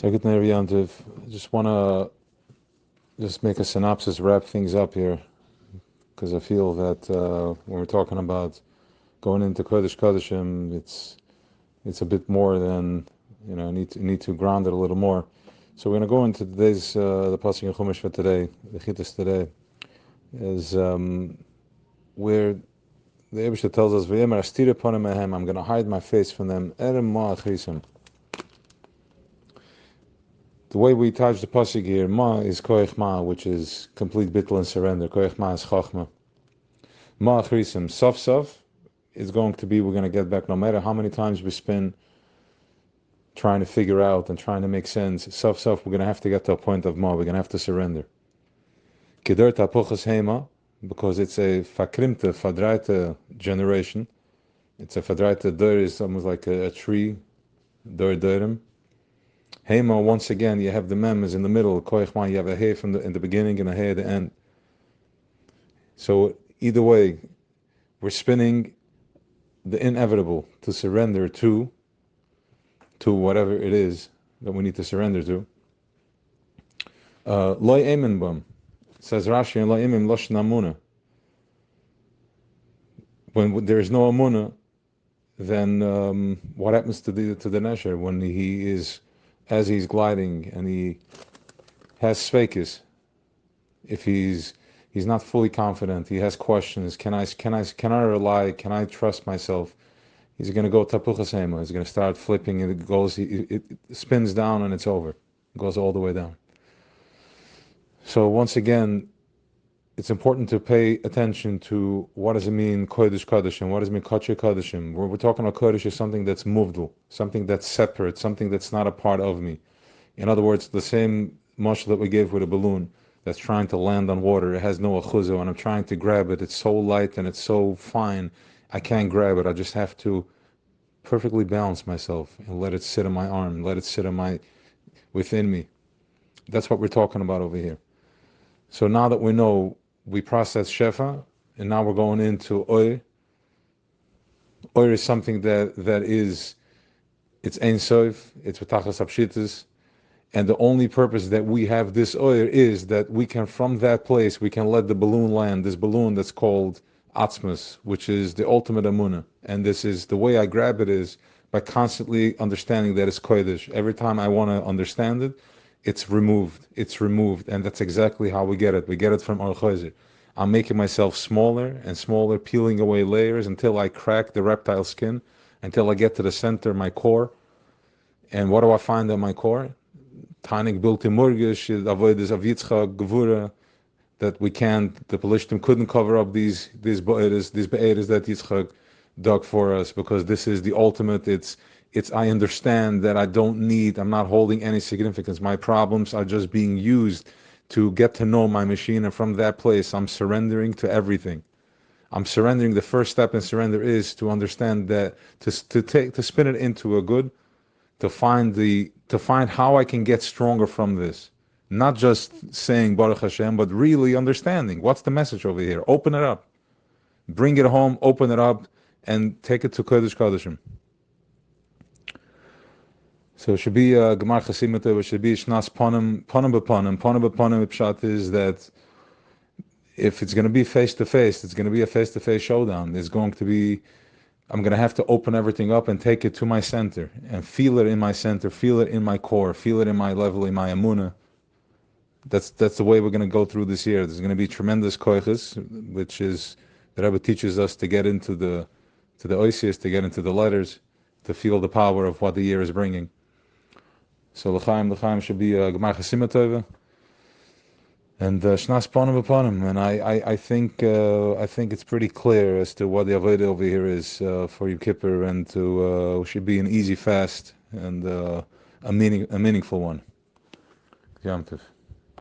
Second Yantiv, I just want to just make a synopsis, wrap things up here, because I feel that when we're talking about going into Kodesh Kodeshim, it's a bit more than, need to ground it a little more. So we're going to go into today's, the Pasuk in Chumash for today, the Chittas today, is where the Eibusha tells us, I'm going to hide my face from them. The way we touch the pasuk here, ma is koich ma, which is complete bittul and surrender. Koich ma is chachma. Ma achrisim, sof sof, is going to be, we're going to get back, no matter how many times we spend trying to figure out and trying to make sense, sof sof, we're going to have to get to a point of ma, we're going to have to surrender. Kider tapuchas hema, because it's a fakrimte, fadraite generation. It's a fadraite dur, is almost like a tree, dur durim. Hema, once again, you have the mem is in the middle. Koichman, you have a hey in the beginning and a hey at the end. So either way, we're spinning the inevitable to surrender to whatever it is that we need to surrender to. Loi emin bam, says Rashi, and loi emin losh namuna. When there is no amuna, then what happens to the nesher when he is, as he's gliding and he has sveikis, if he's not fully confident, he has questions, can I rely, can I trust myself? He's going to go tapuchas hema, he's going to start flipping, and it goes, it spins down and it's over. It goes all the way down. So once again, it's important to pay attention to what does it mean kodesh kodeshim, what does it mean kodesh kodeshim. We're talking about kodesh is something that's muvdal, something that's separate, something that's not a part of me. In other words, the same mashal that we gave with a balloon that's trying to land on water, it has no achuzo, and I'm trying to grab it, it's so light and it's so fine, I can't grab it, I just have to perfectly balance myself and let it sit on my arm, let it sit on within me. That's what we're talking about over here. So now that we know, we process shefa, and now we're going into oir. Oir is something that is, it's ein sof, it's v'tachas apshitas, and the only purpose that we have this oir is that we can, from that place, we can let the balloon land, this balloon that's called atzmus, which is the ultimate amunah. And this is, the way I grab it is by constantly understanding that it's kodesh. Every time I want to understand it, it's removed, and that's exactly how we get it. We get it from our chayzer. I'm making myself smaller and smaller, peeling away layers until I crack the reptile skin, until I get to the center, my core. And what do I find on my core? Tanik bilti murgish, avodas of Yitzchak, gevura, that we can't, the Pelishtim couldn't cover up these be'eres that Yitzchak dug for us, because this is the ultimate, it's I understand that I'm not holding any significance. My problems are just being used to get to know my machine, and from that place I'm surrendering to everything. I'm surrendering. The first step in surrender is to understand that to spin it into a good, to find how I can get stronger from this. Not just saying Baruch Hashem, but really understanding what's the message over here. Open it up. Bring it home, open it up, and take it to Kodesh Kodeshim. So it should be Gemar Chasimata, it should be Shnas Ponim B'Ponim. Ponim B'Ponim Pshat is that if it's going to be face-to-face, it's going to be a face-to-face showdown. It's going to be, I'm going to have to open everything up and take it to my center, and feel it in my center, feel it in my core, feel it in my level, in my emunah. That's the way we're going to go through this year. There's going to be tremendous koiches, which is, the Rebbe teaches us to get into the oisius, to get into the letters, to feel the power of what the year is bringing. So l'chaim should be Gemar Chasimah and Shnas Ponim B'Ponim. And I think it's pretty clear as to what the avodah over here is for Yom Kippur, and to should be an easy fast and a meaningful one. Yom Tov.